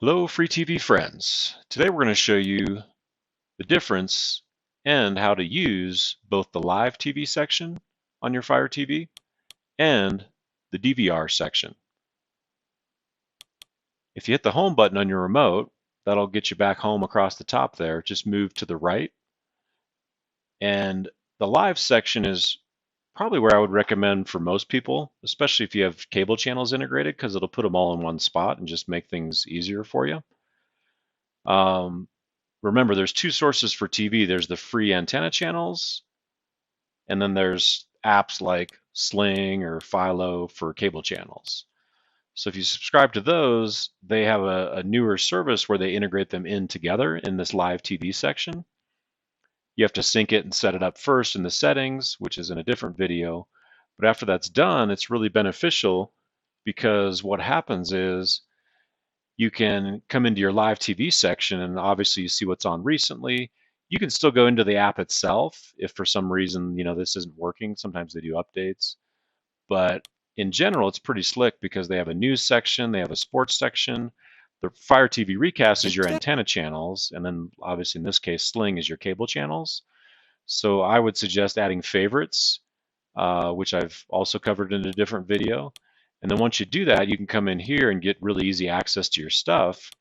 Hello, Free TV friends. Today we're going to show you the difference and how to use both the live TV section on your Fire TV and the DVR section. If you hit the home button on your remote, that'll get you back home across the top there. Just move to the right. And the live section is probably where I would recommend for most people, especially if you have cable channels integrated, because it'll put them all in one spot and just make things easier for you. Remember, there's two sources for TV. There's the free antenna channels, and then there's apps like Sling or Philo for cable channels. So if you subscribe to those, they have a newer service where they integrate them in together in this live TV section. You have to sync it and set it up first in the settings, which is in a different video. But after that's done, it's really beneficial because what happens is you can come into your live TV section and obviously you see what's on recently. You can still go into the app itself if for some reason, this isn't working. Sometimes they do updates. But in general, it's pretty slick because they have a news section, they have a sports section. The Fire TV Recast is your antenna channels, and then obviously in this case, Sling is your cable channels. So I would suggest adding favorites, which I've also covered in a different video. And then once you do that, you can come in here and get really easy access to your stuff.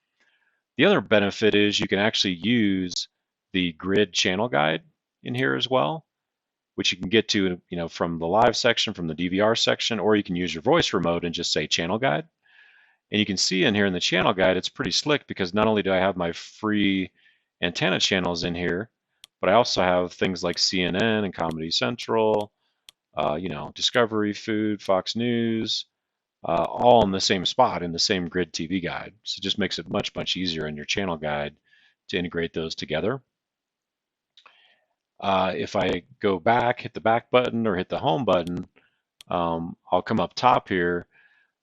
The other benefit is you can actually use the grid channel guide in here as well, which you can get to, from the live section, from the DVR section, or you can use your voice remote and just say channel guide. And you can see in here in the channel guide, it's pretty slick because not only do I have my free antenna channels in here, but I also have things like CNN and Comedy Central, Discovery, Food, Fox News, all in the same spot in the same grid TV guide. So it just makes it much, much easier in your channel guide to integrate those together. If I go back, hit the back button or hit the home button, I'll come up top here.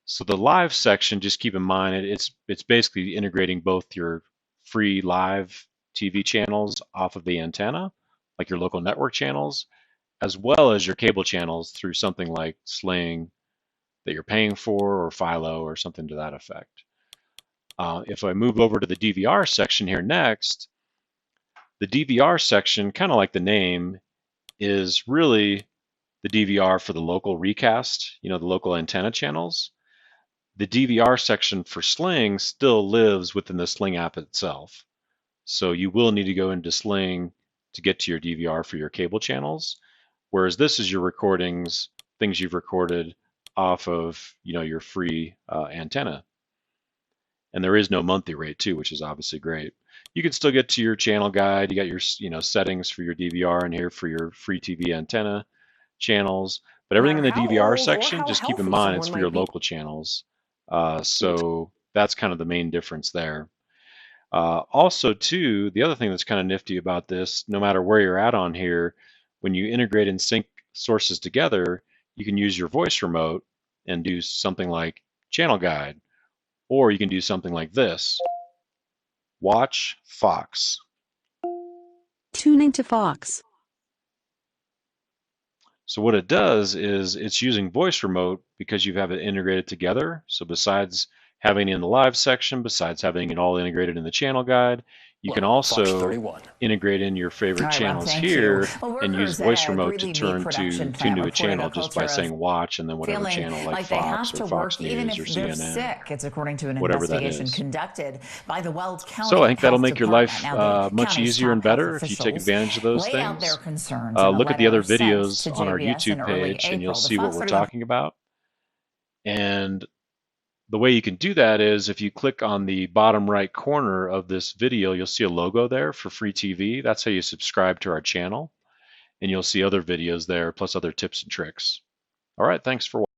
So the live section, just keep in mind, it's basically integrating both your free live TV channels off of the antenna, like your local network channels, as well as your cable channels through something like Sling that you're paying for, or Philo, or something to that effect. If I move over to the DVR section here next, the DVR section, kind of like the name, is really the DVR for the local recast, the local antenna channels. The DVR section for Sling still lives within the Sling app itself. So you will need to go into Sling to get to your DVR for your cable channels, whereas this is your recordings, things you've recorded off of your free antenna. And there is no monthly rate too, which is obviously great. You can still get to your channel guide. You got your settings for your DVR in here for your free TV antenna channels. But everything in the DVR section, just keep in mind it's for your local channels. So that's kind of the main difference there. Also too, the other thing that's kind of nifty about this, no matter where you're at on here, when you integrate and sync sources together, you can use your voice remote and do something like channel guide, or you can do something like this. Watch Fox. Tuning to Fox. So what it does is it's using voice remote because you have it integrated together. So besides having it in the live section, besides having it all integrated in the channel guide, you can also integrate in your favorite channels here and use voice remote to tune to a channel just by saying watch and then whatever channel like Fox or Fox News or CNN, it's according to an whatever that investigation is. conducted by the Wells County. So I think that'll Health make your Department. life much easier and better if you take advantage of those lay out things. their concerns in a Look at the other letter sent videos to on our JBS in YouTube early page and you'll April. The see what Fox we're 31 talking about. And the way you can do that is if you click on the bottom right corner of this video, you'll see a logo there for Free TV. That's how you subscribe to our channel. And you'll see other videos there, plus other tips and tricks. All right, thanks for watching.